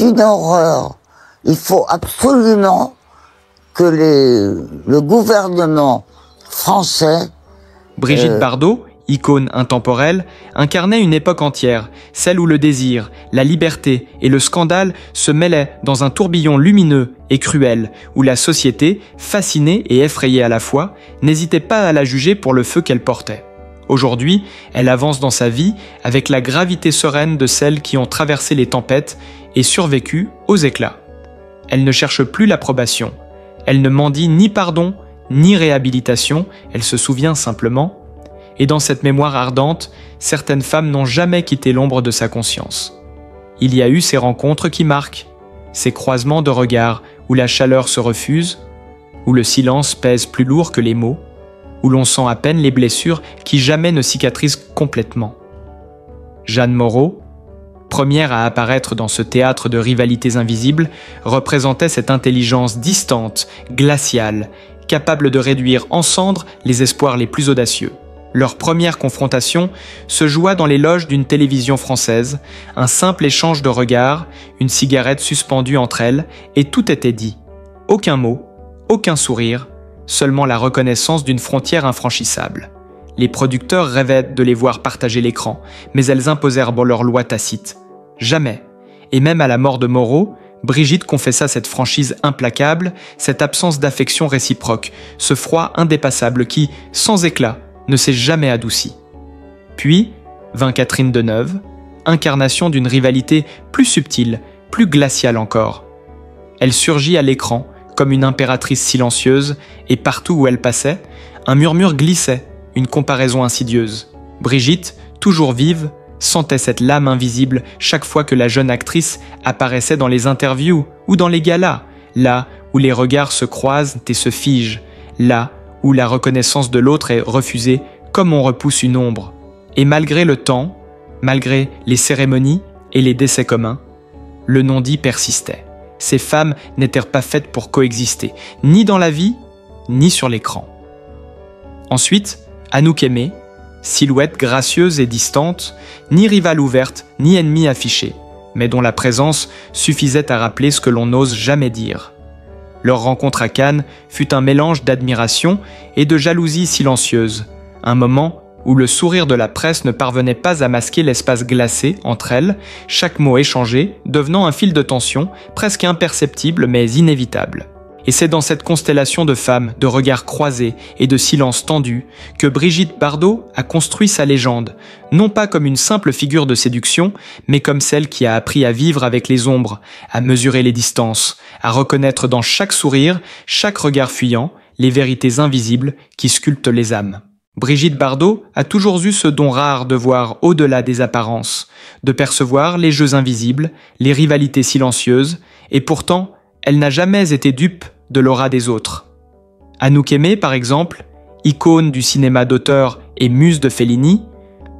une horreur. Il faut absolument que le gouvernement français... Brigitte Bardot, icône intemporelle, incarnait une époque entière, celle où le désir, la liberté et le scandale se mêlaient dans un tourbillon lumineux et cruel, où la société, fascinée et effrayée à la fois, n'hésitait pas à la juger pour le feu qu'elle portait. Aujourd'hui, elle avance dans sa vie avec la gravité sereine de celles qui ont traversé les tempêtes et survécu aux éclats. Elle ne cherche plus l'approbation. Elle ne mendie ni pardon, ni réhabilitation, elle se souvient simplement. Et dans cette mémoire ardente, certaines femmes n'ont jamais quitté l'ombre de sa conscience. Il y a eu ces rencontres qui marquent, ces croisements de regards où la chaleur se refuse, où le silence pèse plus lourd que les mots, où l'on sent à peine les blessures qui jamais ne cicatrisent complètement. Jeanne Moreau, première à apparaître dans ce théâtre de rivalités invisibles, représentait cette intelligence distante, glaciale, capable de réduire en cendres les espoirs les plus audacieux. Leur première confrontation se joua dans les loges d'une télévision française, un simple échange de regards, une cigarette suspendue entre elles, et tout était dit. Aucun mot, aucun sourire, seulement la reconnaissance d'une frontière infranchissable. Les producteurs rêvaient de les voir partager l'écran, mais elles imposèrent leur loi tacite. Jamais. Et même à la mort de Moreau, Brigitte confessa cette franchise implacable, cette absence d'affection réciproque, ce froid indépassable qui, sans éclat, ne s'est jamais adouci. Puis vint Catherine Deneuve, incarnation d'une rivalité plus subtile, plus glaciale encore. Elle surgit à l'écran comme une impératrice silencieuse, et partout où elle passait, un murmure glissait, une comparaison insidieuse. Brigitte, toujours vive, sentait cette lame invisible chaque fois que la jeune actrice apparaissait dans les interviews ou dans les galas, là où les regards se croisent et se figent, là où la reconnaissance de l'autre est refusée comme on repousse une ombre. Et malgré le temps, malgré les cérémonies et les décès communs, le non-dit persistait. Ces femmes n'étaient pas faites pour coexister, ni dans la vie, ni sur l'écran. Ensuite, Anouk Aimée, silhouette gracieuse et distante, ni rivale ouverte, ni ennemie affichée, mais dont la présence suffisait à rappeler ce que l'on n'ose jamais dire. Leur rencontre à Cannes fut un mélange d'admiration et de jalousie silencieuse, un moment où le sourire de la presse ne parvenait pas à masquer l'espace glacé entre elles, chaque mot échangé devenant un fil de tension presque imperceptible mais inévitable. Et c'est dans cette constellation de femmes, de regards croisés et de silences tendus que Brigitte Bardot a construit sa légende, non pas comme une simple figure de séduction, mais comme celle qui a appris à vivre avec les ombres, à mesurer les distances, à reconnaître dans chaque sourire, chaque regard fuyant, les vérités invisibles qui sculptent les âmes. Brigitte Bardot a toujours eu ce don rare de voir au-delà des apparences, de percevoir les jeux invisibles, les rivalités silencieuses, et pourtant, elle n'a jamais été dupe de l'aura des autres. Anouk Aimée, par exemple, icône du cinéma d'auteur et muse de Fellini,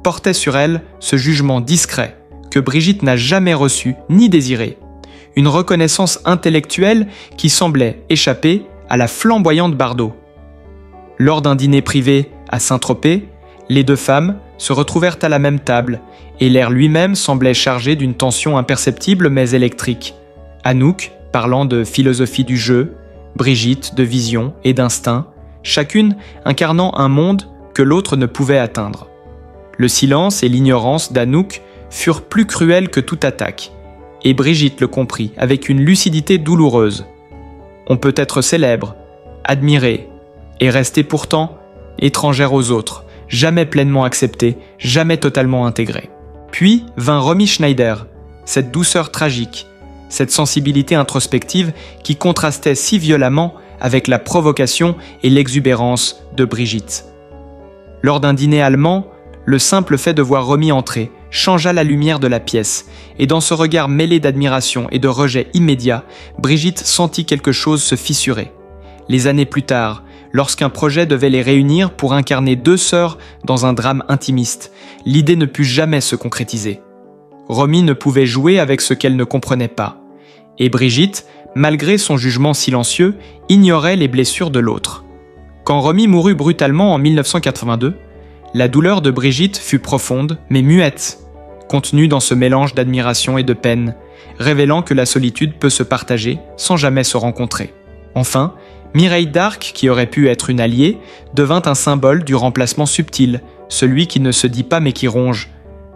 portait sur elle ce jugement discret que Brigitte n'a jamais reçu ni désiré, une reconnaissance intellectuelle qui semblait échapper à la flamboyante Bardot. Lors d'un dîner privé à Saint-Tropez, les deux femmes se retrouvèrent à la même table et l'air lui-même semblait chargé d'une tension imperceptible mais électrique. Anouk parlant de philosophie du jeu, Brigitte de vision et d'instinct, chacune incarnant un monde que l'autre ne pouvait atteindre. Le silence et l'ignorance d'Anouk furent plus cruels que toute attaque, et Brigitte le comprit avec une lucidité douloureuse. On peut être célèbre, admiré, et rester pourtant étrangère aux autres, jamais pleinement accepté, jamais totalement intégré. Puis vint Romy Schneider, cette douceur tragique, cette sensibilité introspective qui contrastait si violemment avec la provocation et l'exubérance de Brigitte. Lors d'un dîner allemand, le simple fait de voir Romy entrer changea la lumière de la pièce, et dans ce regard mêlé d'admiration et de rejet immédiat, Brigitte sentit quelque chose se fissurer. Les années plus tard, lorsqu'un projet devait les réunir pour incarner deux sœurs dans un drame intimiste, l'idée ne put jamais se concrétiser. Romy ne pouvait jouer avec ce qu'elle ne comprenait pas. Et Brigitte, malgré son jugement silencieux, ignorait les blessures de l'autre. Quand Romy mourut brutalement en 1982, la douleur de Brigitte fut profonde, mais muette, contenue dans ce mélange d'admiration et de peine, révélant que la solitude peut se partager sans jamais se rencontrer. Enfin, Mireille d'Arc, qui aurait pu être une alliée, devint un symbole du remplacement subtil, celui qui ne se dit pas mais qui ronge.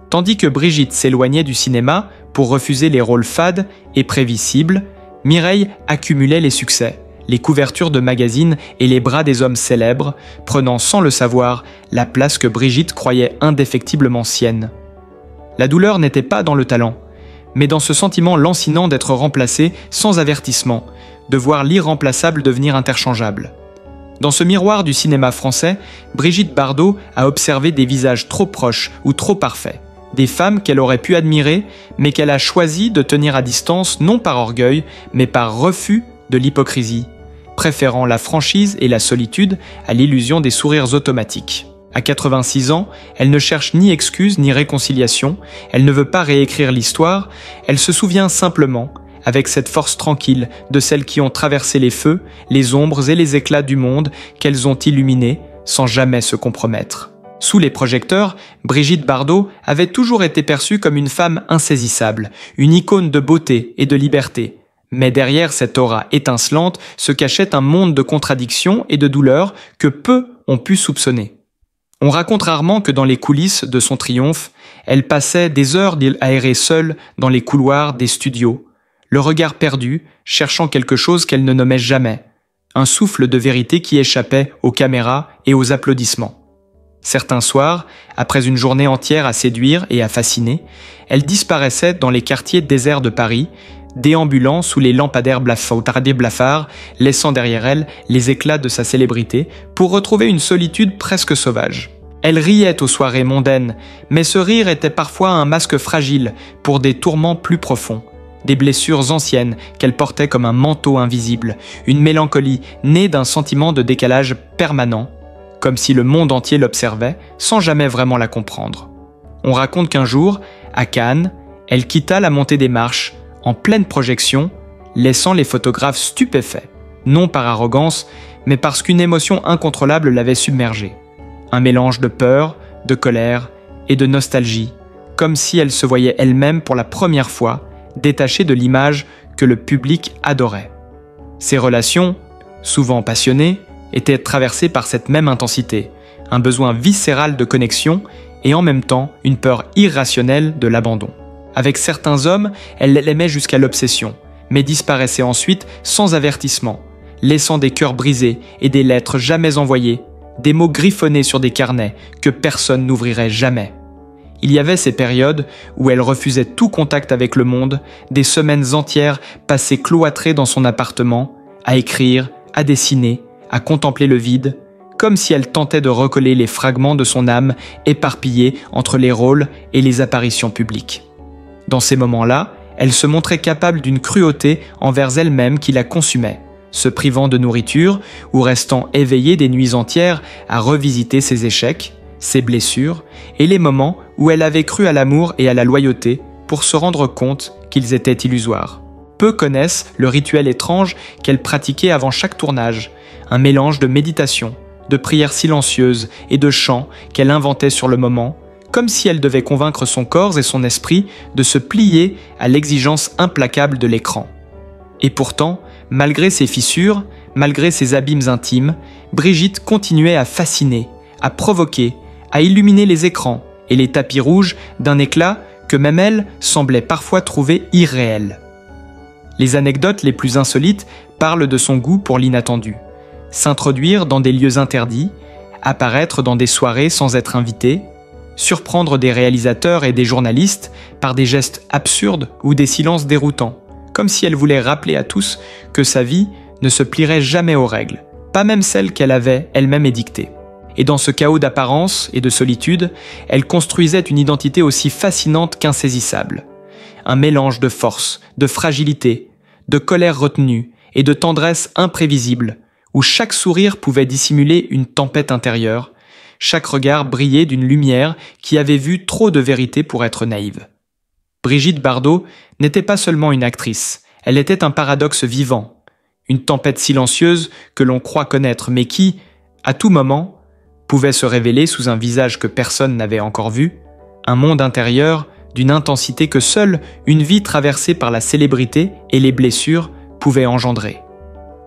Tandis que Brigitte s'éloignait du cinéma pour refuser les rôles fades et prévisibles, Mireille accumulait les succès, les couvertures de magazines et les bras des hommes célèbres, prenant sans le savoir la place que Brigitte croyait indéfectiblement sienne. La douleur n'était pas dans le talent, mais dans ce sentiment lancinant d'être remplacé sans avertissement, de voir l'irremplaçable devenir interchangeable. Dans ce miroir du cinéma français, Brigitte Bardot a observé des visages trop proches ou trop parfaits, des femmes qu'elle aurait pu admirer, mais qu'elle a choisi de tenir à distance non par orgueil, mais par refus de l'hypocrisie, préférant la franchise et la solitude à l'illusion des sourires automatiques. À 86 ans, elle ne cherche ni excuse ni réconciliation, elle ne veut pas réécrire l'histoire, elle se souvient simplement, avec cette force tranquille de celles qui ont traversé les feux, les ombres et les éclats du monde qu'elles ont illuminé sans jamais se compromettre. Sous les projecteurs, Brigitte Bardot avait toujours été perçue comme une femme insaisissable, une icône de beauté et de liberté. Mais derrière cette aura étincelante se cachait un monde de contradictions et de douleurs que peu ont pu soupçonner. On raconte rarement que dans les coulisses de son triomphe, elle passait des heures à errer seule dans les couloirs des studios, le regard perdu, cherchant quelque chose qu'elle ne nommait jamais, un souffle de vérité qui échappait aux caméras et aux applaudissements. Certains soirs, après une journée entière à séduire et à fasciner, elle disparaissait dans les quartiers déserts de Paris, déambulant sous les lampadaires blafards, laissant derrière elle les éclats de sa célébrité pour retrouver une solitude presque sauvage. Elle riait aux soirées mondaines, mais ce rire était parfois un masque fragile pour des tourments plus profonds, des blessures anciennes qu'elle portait comme un manteau invisible, une mélancolie née d'un sentiment de décalage permanent, comme si le monde entier l'observait sans jamais vraiment la comprendre. On raconte qu'un jour, à Cannes, elle quitta la montée des marches, en pleine projection, laissant les photographes stupéfaits, non par arrogance, mais parce qu'une émotion incontrôlable l'avait submergée. Un mélange de peur, de colère et de nostalgie, comme si elle se voyait elle-même pour la première fois, détachée de l'image que le public adorait. Ces relations, souvent passionnées, étaient traversées par cette même intensité, un besoin viscéral de connexion et en même temps une peur irrationnelle de l'abandon. Avec certains hommes, elle l'aimait jusqu'à l'obsession, mais disparaissait ensuite sans avertissement, laissant des cœurs brisés et des lettres jamais envoyées, des mots griffonnés sur des carnets que personne n'ouvrirait jamais. Il y avait ces périodes où elle refusait tout contact avec le monde, des semaines entières passées cloîtrées dans son appartement, à écrire, à dessiner, à contempler le vide, comme si elle tentait de recoller les fragments de son âme éparpillés entre les rôles et les apparitions publiques. Dans ces moments-là, elle se montrait capable d'une cruauté envers elle-même qui la consumait, se privant de nourriture ou restant éveillée des nuits entières à revisiter ses échecs, ses blessures et les moments où elle avait cru à l'amour et à la loyauté pour se rendre compte qu'ils étaient illusoires. Peu connaissent le rituel étrange qu'elle pratiquait avant chaque tournage, un mélange de méditation, de prières silencieuses et de chants qu'elle inventait sur le moment, comme si elle devait convaincre son corps et son esprit de se plier à l'exigence implacable de l'écran. Et pourtant, malgré ses fissures, malgré ses abîmes intimes, Brigitte continuait à fasciner, à provoquer, à illuminer les écrans et les tapis rouges d'un éclat que même elle semblait parfois trouver irréel. Les anecdotes les plus insolites parlent de son goût pour l'inattendu. S'introduire dans des lieux interdits, apparaître dans des soirées sans être invitée, surprendre des réalisateurs et des journalistes par des gestes absurdes ou des silences déroutants, comme si elle voulait rappeler à tous que sa vie ne se plierait jamais aux règles, pas même celles qu'elle avait elle-même édictées. Et dans ce chaos d'apparence et de solitude, elle construisait une identité aussi fascinante qu'insaisissable. Un mélange de force, de fragilité, de colère retenue et de tendresse imprévisible, où chaque sourire pouvait dissimuler une tempête intérieure, chaque regard brillait d'une lumière qui avait vu trop de vérité pour être naïve. Brigitte Bardot n'était pas seulement une actrice, elle était un paradoxe vivant, une tempête silencieuse que l'on croit connaître mais qui, à tout moment, pouvait se révéler sous un visage que personne n'avait encore vu, un monde intérieur d'une intensité que seule une vie traversée par la célébrité et les blessures pouvait engendrer.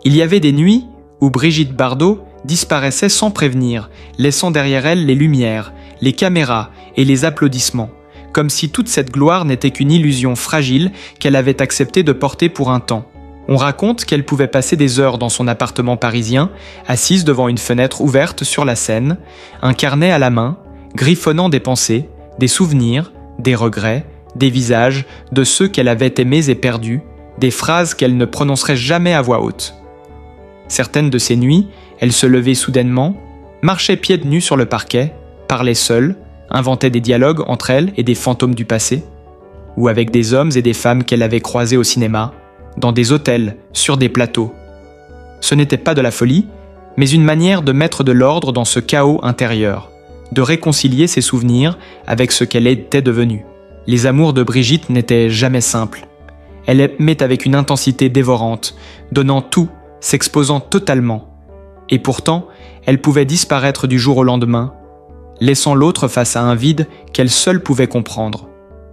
Il y avait des nuits où Brigitte Bardot disparaissait sans prévenir, laissant derrière elle les lumières, les caméras et les applaudissements, comme si toute cette gloire n'était qu'une illusion fragile qu'elle avait accepté de porter pour un temps. On raconte qu'elle pouvait passer des heures dans son appartement parisien, assise devant une fenêtre ouverte sur la Seine, un carnet à la main, griffonnant des pensées, des souvenirs, des regrets, des visages de ceux qu'elle avait aimés et perdus, des phrases qu'elle ne prononcerait jamais à voix haute. Certaines de ces nuits, elle se levait soudainement, marchait pieds nus sur le parquet, parlait seule, inventait des dialogues entre elle et des fantômes du passé, ou avec des hommes et des femmes qu'elle avait croisés au cinéma, dans des hôtels, sur des plateaux. Ce n'était pas de la folie, mais une manière de mettre de l'ordre dans ce chaos intérieur, de réconcilier ses souvenirs avec ce qu'elle était devenue. Les amours de Brigitte n'étaient jamais simples. Elle aimait avec une intensité dévorante, donnant tout, s'exposant totalement. Et pourtant, elle pouvait disparaître du jour au lendemain, laissant l'autre face à un vide qu'elle seule pouvait comprendre.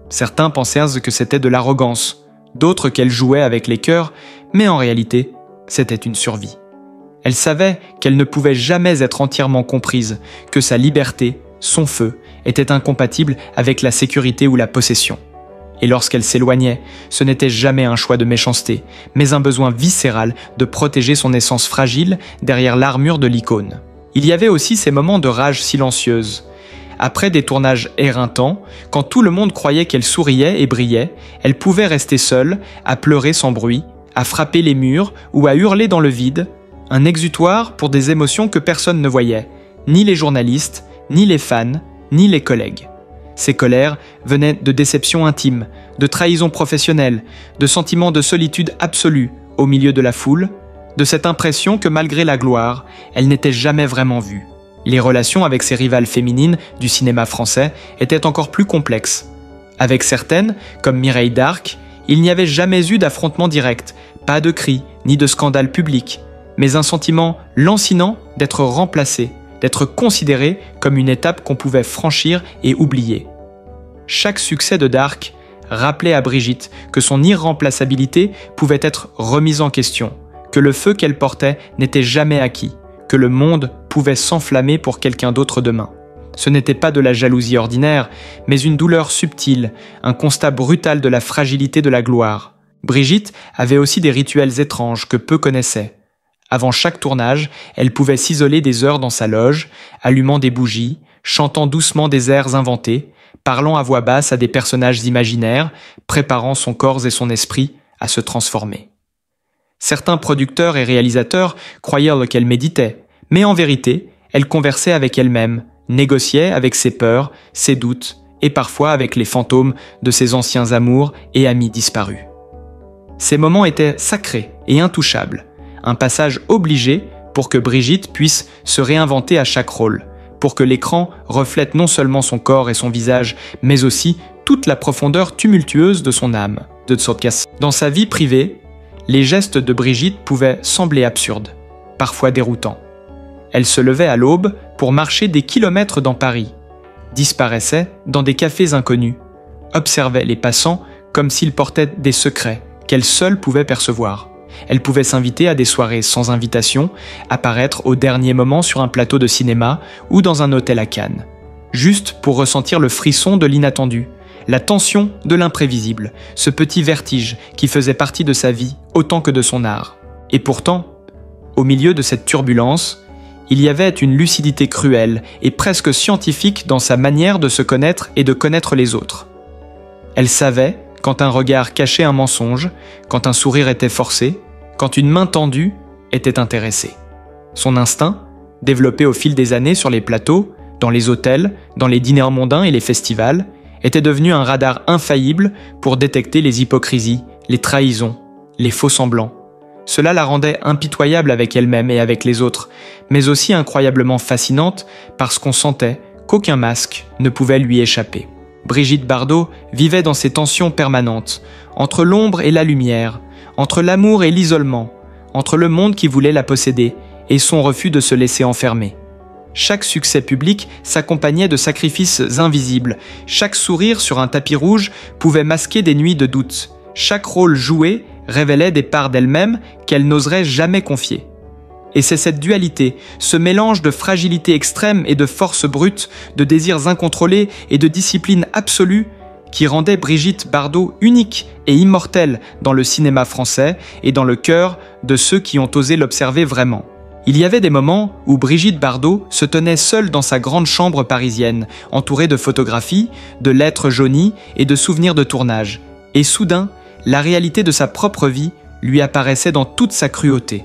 Certains pensèrent que c'était de l'arrogance, d'autres qu'elle jouait avec les cœurs, mais en réalité, c'était une survie. Elle savait qu'elle ne pouvait jamais être entièrement comprise, que sa liberté, son feu, était incompatible avec la sécurité ou la possession. Et lorsqu'elle s'éloignait, ce n'était jamais un choix de méchanceté, mais un besoin viscéral de protéger son essence fragile derrière l'armure de l'icône. Il y avait aussi ces moments de rage silencieuse. Après des tournages éreintants, quand tout le monde croyait qu'elle souriait et brillait, elle pouvait rester seule, à pleurer sans bruit, à frapper les murs ou à hurler dans le vide, un exutoire pour des émotions que personne ne voyait, ni les journalistes, ni les fans, ni les collègues. Ces colères venaient de déceptions intimes, de trahisons professionnelles, de sentiments de solitude absolue au milieu de la foule, de cette impression que malgré la gloire, elle n'était jamais vraiment vue. Les relations avec ses rivales féminines du cinéma français étaient encore plus complexes. Avec certaines, comme Mireille d'Arc, il n'y avait jamais eu d'affrontement direct, pas de cris, ni de scandale public, mais un sentiment lancinant d'être remplacée, d'être considérée comme une étape qu'on pouvait franchir et oublier. Chaque succès de Darc rappelait à Brigitte que son irremplaçabilité pouvait être remise en question, que le feu qu'elle portait n'était jamais acquis, que le monde pouvait s'enflammer pour quelqu'un d'autre demain. Ce n'était pas de la jalousie ordinaire, mais une douleur subtile, un constat brutal de la fragilité de la gloire. Brigitte avait aussi des rituels étranges que peu connaissaient. Avant chaque tournage, elle pouvait s'isoler des heures dans sa loge, allumant des bougies, chantant doucement des airs inventés, parlant à voix basse à des personnages imaginaires, préparant son corps et son esprit à se transformer. Certains producteurs et réalisateurs croyaient qu'elle méditait, mais en vérité, elle conversait avec elle-même, négociait avec ses peurs, ses doutes, et parfois avec les fantômes de ses anciens amours et amis disparus. Ces moments étaient sacrés et intouchables, un passage obligé pour que Brigitte puisse se réinventer à chaque rôle, pour que l'écran reflète non seulement son corps et son visage, mais aussi toute la profondeur tumultueuse de son âme, de Tzotkas. Dans sa vie privée, les gestes de Brigitte pouvaient sembler absurdes, parfois déroutants. Elle se levait à l'aube pour marcher des kilomètres dans Paris, disparaissait dans des cafés inconnus, observait les passants comme s'ils portaient des secrets qu'elle seule pouvait percevoir. Elle pouvait s'inviter à des soirées sans invitation, apparaître au dernier moment sur un plateau de cinéma ou dans un hôtel à Cannes, juste pour ressentir le frisson de l'inattendu, la tension de l'imprévisible, ce petit vertige qui faisait partie de sa vie autant que de son art. Et pourtant, au milieu de cette turbulence, il y avait une lucidité cruelle et presque scientifique dans sa manière de se connaître et de connaître les autres. Elle savait quand un regard cachait un mensonge, quand un sourire était forcé, quand une main tendue était intéressée. Son instinct, développé au fil des années sur les plateaux, dans les hôtels, dans les dîners mondains et les festivals, était devenu un radar infaillible pour détecter les hypocrisies, les trahisons, les faux-semblants. Cela la rendait impitoyable avec elle-même et avec les autres, mais aussi incroyablement fascinante parce qu'on sentait qu'aucun masque ne pouvait lui échapper. Brigitte Bardot vivait dans ces tensions permanentes, entre l'ombre et la lumière, entre l'amour et l'isolement, entre le monde qui voulait la posséder et son refus de se laisser enfermer. Chaque succès public s'accompagnait de sacrifices invisibles. Chaque sourire sur un tapis rouge pouvait masquer des nuits de doute. Chaque rôle joué révélait des parts d'elle-même qu'elle n'oserait jamais confier. Et c'est cette dualité, ce mélange de fragilité extrême et de force brute, de désirs incontrôlés et de discipline absolue, qui rendait Brigitte Bardot unique et immortelle dans le cinéma français et dans le cœur de ceux qui ont osé l'observer vraiment. Il y avait des moments où Brigitte Bardot se tenait seule dans sa grande chambre parisienne, entourée de photographies, de lettres jaunies et de souvenirs de tournage. Et soudain, la réalité de sa propre vie lui apparaissait dans toute sa cruauté.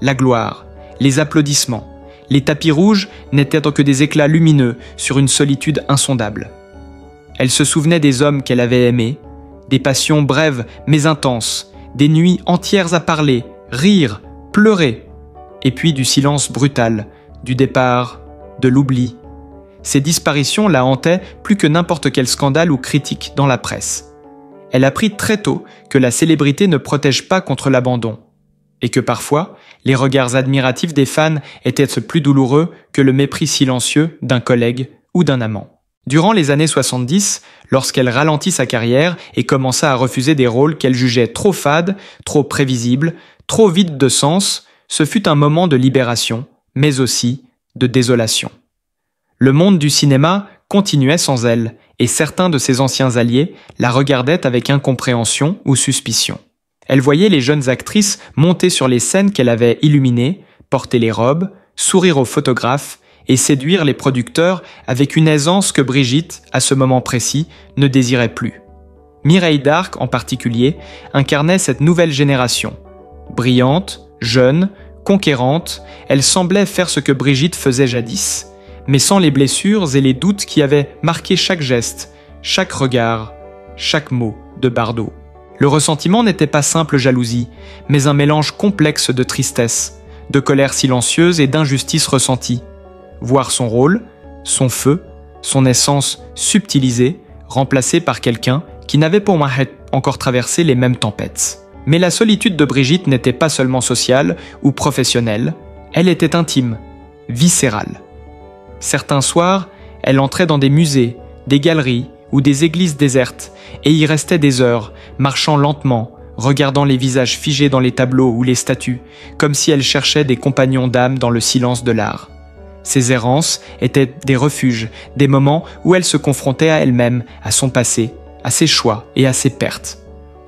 La gloire, les applaudissements, les tapis rouges n'étaient que des éclats lumineux sur une solitude insondable. Elle se souvenait des hommes qu'elle avait aimés, des passions brèves mais intenses, des nuits entières à parler, rire, pleurer, et puis du silence brutal, du départ, de l'oubli. Ces disparitions la hantaient plus que n'importe quel scandale ou critique dans la presse. Elle apprit très tôt que la célébrité ne protège pas contre l'abandon, et que parfois, les regards admiratifs des fans étaient plus douloureux que le mépris silencieux d'un collègue ou d'un amant. Durant les années 70, lorsqu'elle ralentit sa carrière et commença à refuser des rôles qu'elle jugeait trop fades, trop prévisibles, trop vides de sens, ce fut un moment de libération, mais aussi de désolation. Le monde du cinéma continuait sans elle, et certains de ses anciens alliés la regardaient avec incompréhension ou suspicion. Elle voyait les jeunes actrices monter sur les scènes qu'elle avait illuminées, porter les robes, sourire aux photographes et séduire les producteurs avec une aisance que Brigitte, à ce moment précis, ne désirait plus. Mireille d'Arc, en particulier, incarnait cette nouvelle génération. Brillante, jeune, conquérante, elle semblait faire ce que Brigitte faisait jadis, mais sans les blessures et les doutes qui avaient marqué chaque geste, chaque regard, chaque mot de Bardot. Le ressentiment n'était pas simple jalousie, mais un mélange complexe de tristesse, de colère silencieuse et d'injustice ressentie. Voir son rôle, son feu, son essence subtilisée, remplacée par quelqu'un qui n'avait pour Mahet encore traversé les mêmes tempêtes. Mais la solitude de Brigitte n'était pas seulement sociale ou professionnelle, elle était intime, viscérale. Certains soirs, elle entrait dans des musées, des galeries ou des églises désertes et y restait des heures, marchant lentement, regardant les visages figés dans les tableaux ou les statues, comme si elle cherchait des compagnons d'âme dans le silence de l'art. Ces errances étaient des refuges, des moments où elle se confrontait à elle-même, à son passé, à ses choix et à ses pertes.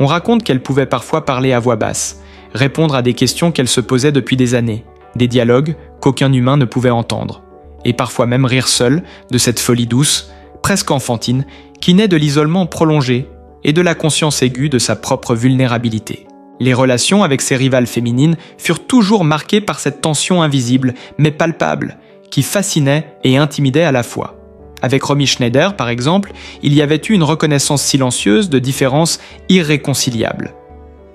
On raconte qu'elle pouvait parfois parler à voix basse, répondre à des questions qu'elle se posait depuis des années, des dialogues qu'aucun humain ne pouvait entendre, et parfois même rire seule de cette folie douce, presque enfantine, qui naît de l'isolement prolongé et de la conscience aiguë de sa propre vulnérabilité. Les relations avec ses rivales féminines furent toujours marquées par cette tension invisible, mais palpable, qui fascinait et intimidait à la fois. Avec Romy Schneider, par exemple, il y avait eu une reconnaissance silencieuse de différences irréconciliables.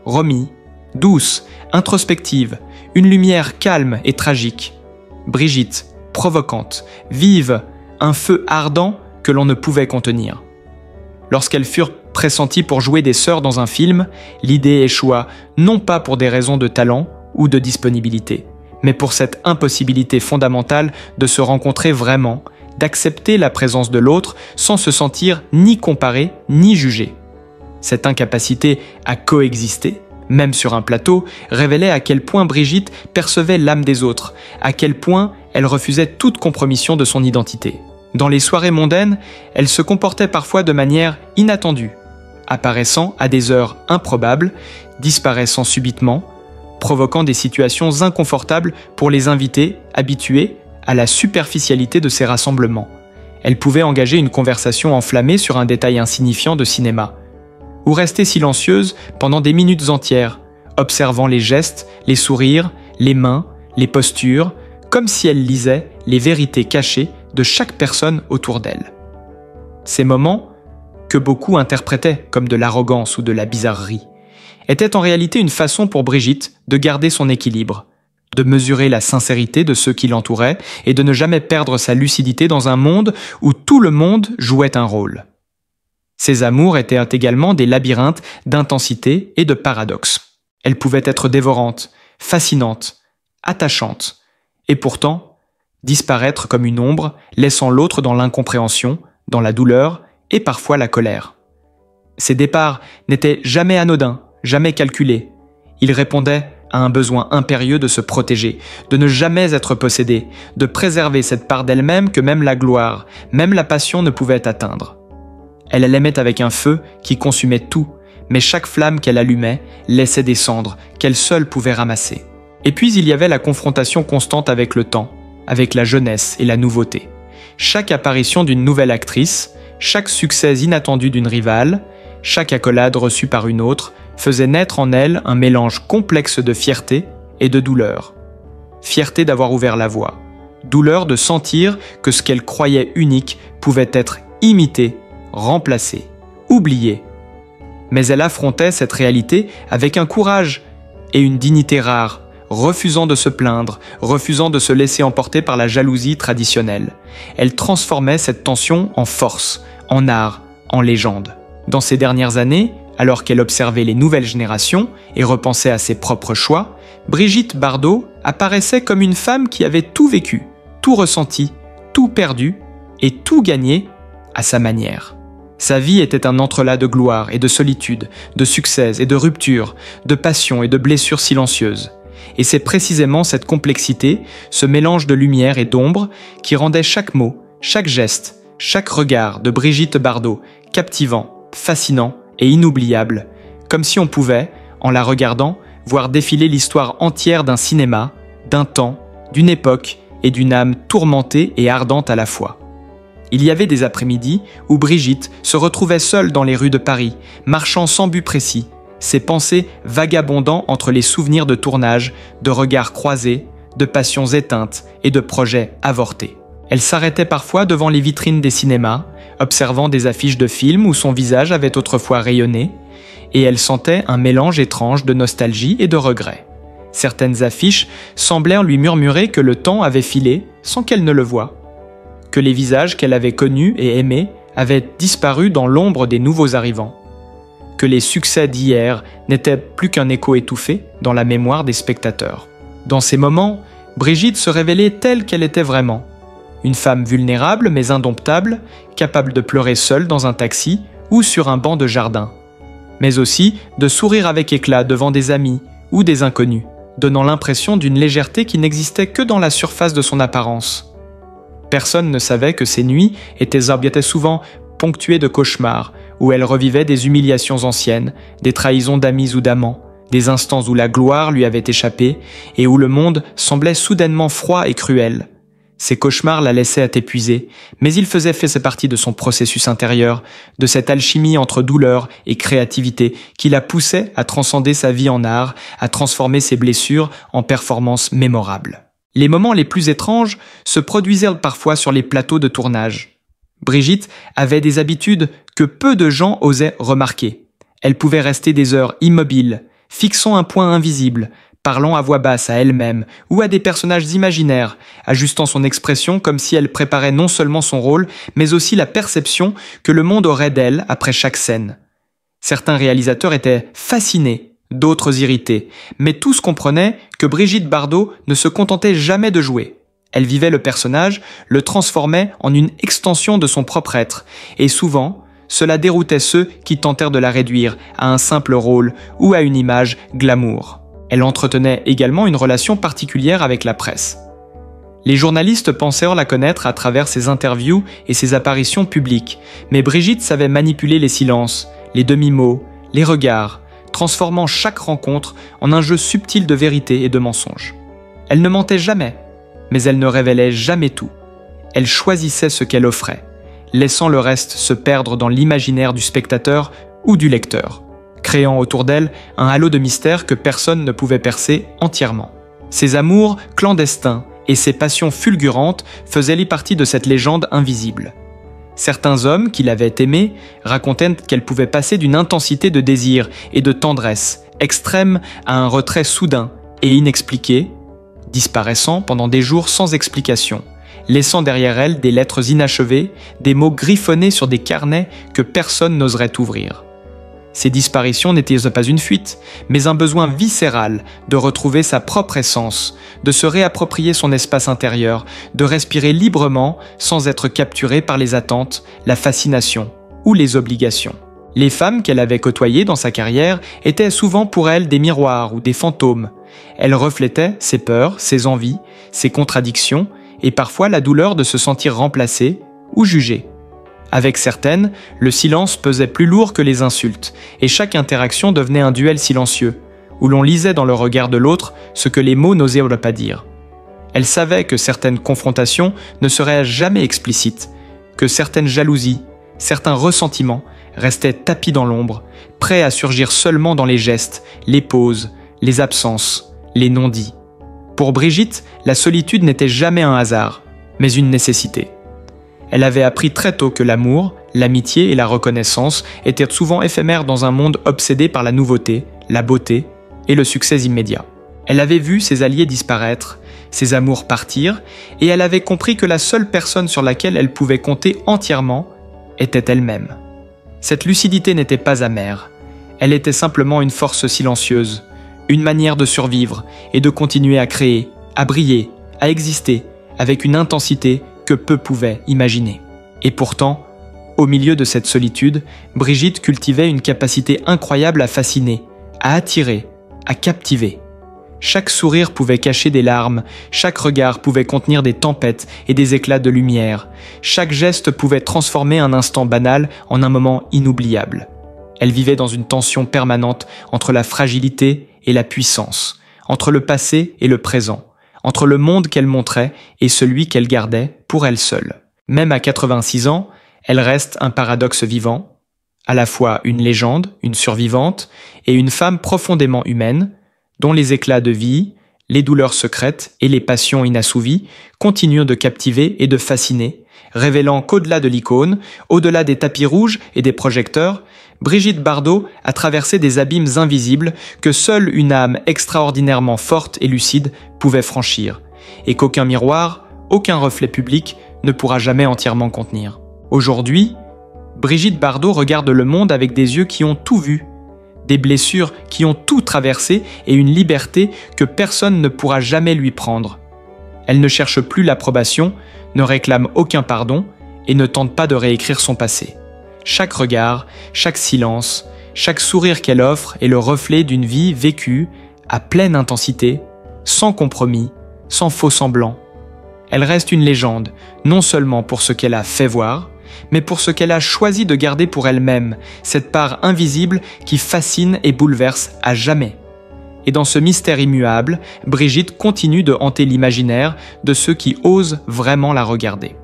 Romy, douce, introspective, une lumière calme et tragique. Brigitte, provocante, vive, un feu ardent que l'on ne pouvait contenir. Lorsqu'elles furent pressenties pour jouer des sœurs dans un film, l'idée échoua non pas pour des raisons de talent ou de disponibilité, mais pour cette impossibilité fondamentale de se rencontrer vraiment, d'accepter la présence de l'autre sans se sentir ni comparé ni jugé. Cette incapacité à coexister, même sur un plateau, révélait à quel point Brigitte percevait l'âme des autres, à quel point elle refusait toute compromission de son identité. Dans les soirées mondaines, elle se comportait parfois de manière inattendue, apparaissant à des heures improbables, disparaissant subitement, provoquant des situations inconfortables pour les invités habitués à la superficialité de ces rassemblements. Elle pouvait engager une conversation enflammée sur un détail insignifiant de cinéma, ou rester silencieuse pendant des minutes entières, observant les gestes, les sourires, les mains, les postures, comme si elle lisait les vérités cachées de chaque personne autour d'elle. Ces moments, que beaucoup interprétaient comme de l'arrogance ou de la bizarrerie, étaient en réalité une façon pour Brigitte de garder son équilibre, de mesurer la sincérité de ceux qui l'entouraient et de ne jamais perdre sa lucidité dans un monde où tout le monde jouait un rôle. Ses amours étaient également des labyrinthes d'intensité et de paradoxes. Elle pouvait être dévorante, fascinante, attachante, et pourtant disparaître comme une ombre, laissant l'autre dans l'incompréhension, dans la douleur et parfois la colère. Ces départs n'étaient jamais anodins, jamais calculés. Ils répondaient à un besoin impérieux de se protéger, de ne jamais être possédée, de préserver cette part d'elle-même que même la gloire, même la passion ne pouvaient atteindre. Elle l'aimait avec un feu qui consumait tout, mais chaque flamme qu'elle allumait laissait des cendres qu'elle seule pouvait ramasser. Et puis il y avait la confrontation constante avec le temps, avec la jeunesse et la nouveauté. Chaque apparition d'une nouvelle actrice, chaque succès inattendu d'une rivale, chaque accolade reçue par une autre, faisait naître en elle un mélange complexe de fierté et de douleur. Fierté d'avoir ouvert la voie, douleur de sentir que ce qu'elle croyait unique pouvait être imité, remplacé, oublié. Mais elle affrontait cette réalité avec un courage et une dignité rares, refusant de se plaindre, refusant de se laisser emporter par la jalousie traditionnelle. Elle transformait cette tension en force, en art, en légende. Dans ces dernières années, alors qu'elle observait les nouvelles générations et repensait à ses propres choix, Brigitte Bardot apparaissait comme une femme qui avait tout vécu, tout ressenti, tout perdu et tout gagné à sa manière. Sa vie était un entrelac de gloire et de solitude, de succès et de ruptures, de passions et de blessures silencieuses. Et c'est précisément cette complexité, ce mélange de lumière et d'ombre, qui rendait chaque mot, chaque geste, chaque regard de Brigitte Bardot captivant, fascinant et inoubliable, comme si on pouvait, en la regardant, voir défiler l'histoire entière d'un cinéma, d'un temps, d'une époque et d'une âme tourmentée et ardente à la fois. Il y avait des après-midi où Brigitte se retrouvait seule dans les rues de Paris, marchant sans but précis, ses pensées vagabondant entre les souvenirs de tournage, de regards croisés, de passions éteintes et de projets avortés. Elle s'arrêtait parfois devant les vitrines des cinémas, observant des affiches de films où son visage avait autrefois rayonné, et elle sentait un mélange étrange de nostalgie et de regret. Certaines affiches semblèrent lui murmurer que le temps avait filé sans qu'elle ne le voie, que les visages qu'elle avait connus et aimés avaient disparu dans l'ombre des nouveaux arrivants, que les succès d'hier n'étaient plus qu'un écho étouffé dans la mémoire des spectateurs. Dans ces moments, Brigitte se révélait telle qu'elle était vraiment. Une femme vulnérable mais indomptable, capable de pleurer seule dans un taxi ou sur un banc de jardin. Mais aussi de sourire avec éclat devant des amis ou des inconnus, donnant l'impression d'une légèreté qui n'existait que dans la surface de son apparence. Personne ne savait que ces nuits étaient souvent ponctuées de cauchemars, où elle revivait des humiliations anciennes, des trahisons d'amis ou d'amants, des instants où la gloire lui avait échappé et où le monde semblait soudainement froid et cruel. Ces cauchemars la laissaient épuisée, mais ils faisaient partie de son processus intérieur, de cette alchimie entre douleur et créativité qui la poussait à transcender sa vie en art, à transformer ses blessures en performances mémorables. Les moments les plus étranges se produisaient parfois sur les plateaux de tournage. Brigitte avait des habitudes que peu de gens osaient remarquer. Elle pouvait rester des heures immobile, fixant un point invisible, parlant à voix basse à elle-même ou à des personnages imaginaires, ajustant son expression comme si elle préparait non seulement son rôle, mais aussi la perception que le monde aurait d'elle après chaque scène. Certains réalisateurs étaient fascinés, d'autres irrités, mais tous comprenaient que Brigitte Bardot ne se contentait jamais de jouer. Elle vivait le personnage, le transformait en une extension de son propre être, et souvent, cela déroutait ceux qui tentèrent de la réduire à un simple rôle ou à une image glamour. Elle entretenait également une relation particulière avec la presse. Les journalistes pensèrent la connaître à travers ses interviews et ses apparitions publiques, mais Brigitte savait manipuler les silences, les demi-mots, les regards, transformant chaque rencontre en un jeu subtil de vérité et de mensonge. Elle ne mentait jamais, mais elle ne révélait jamais tout. Elle choisissait ce qu'elle offrait, laissant le reste se perdre dans l'imaginaire du spectateur ou du lecteur, créant autour d'elle un halo de mystère que personne ne pouvait percer entièrement. Ses amours clandestins et ses passions fulgurantes faisaient partie de cette légende invisible. Certains hommes qui l'avaient aimée racontaient qu'elle pouvait passer d'une intensité de désir et de tendresse extrême à un retrait soudain et inexpliqué, disparaissant pendant des jours sans explication, laissant derrière elle des lettres inachevées, des mots griffonnés sur des carnets que personne n'oserait ouvrir. Ces disparitions n'étaient pas une fuite, mais un besoin viscéral de retrouver sa propre essence, de se réapproprier son espace intérieur, de respirer librement sans être capturé par les attentes, la fascination ou les obligations. Les femmes qu'elle avait côtoyées dans sa carrière étaient souvent pour elle des miroirs ou des fantômes. Elles reflétaient ses peurs, ses envies, ses contradictions et parfois la douleur de se sentir remplacée ou jugée. Avec certaines, le silence pesait plus lourd que les insultes, et chaque interaction devenait un duel silencieux, où l'on lisait dans le regard de l'autre ce que les mots n'osaient pas dire. Elle savait que certaines confrontations ne seraient jamais explicites, que certaines jalousies, certains ressentiments restaient tapis dans l'ombre, prêts à surgir seulement dans les gestes, les pauses, les absences, les non-dits. Pour Brigitte, la solitude n'était jamais un hasard, mais une nécessité. Elle avait appris très tôt que l'amour, l'amitié et la reconnaissance étaient souvent éphémères dans un monde obsédé par la nouveauté, la beauté et le succès immédiat. Elle avait vu ses alliés disparaître, ses amours partir, et elle avait compris que la seule personne sur laquelle elle pouvait compter entièrement était elle-même. Cette lucidité n'était pas amère, elle était simplement une force silencieuse, une manière de survivre et de continuer à créer, à briller, à exister, avec une intensité que peu pouvaient imaginer. Et pourtant, au milieu de cette solitude, Brigitte cultivait une capacité incroyable à fasciner, à attirer, à captiver. Chaque sourire pouvait cacher des larmes, chaque regard pouvait contenir des tempêtes et des éclats de lumière, chaque geste pouvait transformer un instant banal en un moment inoubliable. Elle vivait dans une tension permanente entre la fragilité et la puissance, entre le passé et le présent, entre le monde qu'elle montrait et celui qu'elle gardait pour elle seule. Même à 86 ans, elle reste un paradoxe vivant, à la fois une légende, une survivante, et une femme profondément humaine, dont les éclats de vie, les douleurs secrètes et les passions inassouvies continuent de captiver et de fasciner, révélant qu'au-delà de l'icône, au-delà des tapis rouges et des projecteurs, Brigitte Bardot a traversé des abîmes invisibles que seule une âme extraordinairement forte et lucide pouvait franchir, et qu'aucun miroir, aucun reflet public ne pourra jamais entièrement contenir. Aujourd'hui, Brigitte Bardot regarde le monde avec des yeux qui ont tout vu, des blessures qui ont tout traversé et une liberté que personne ne pourra jamais lui prendre. Elle ne cherche plus l'approbation, ne réclame aucun pardon et ne tente pas de réécrire son passé. Chaque regard, chaque silence, chaque sourire qu'elle offre est le reflet d'une vie vécue à pleine intensité, sans compromis, sans faux semblants. Elle reste une légende, non seulement pour ce qu'elle a fait voir, mais pour ce qu'elle a choisi de garder pour elle-même, cette part invisible qui fascine et bouleverse à jamais. Et dans ce mystère immuable, Brigitte continue de hanter l'imaginaire de ceux qui osent vraiment la regarder.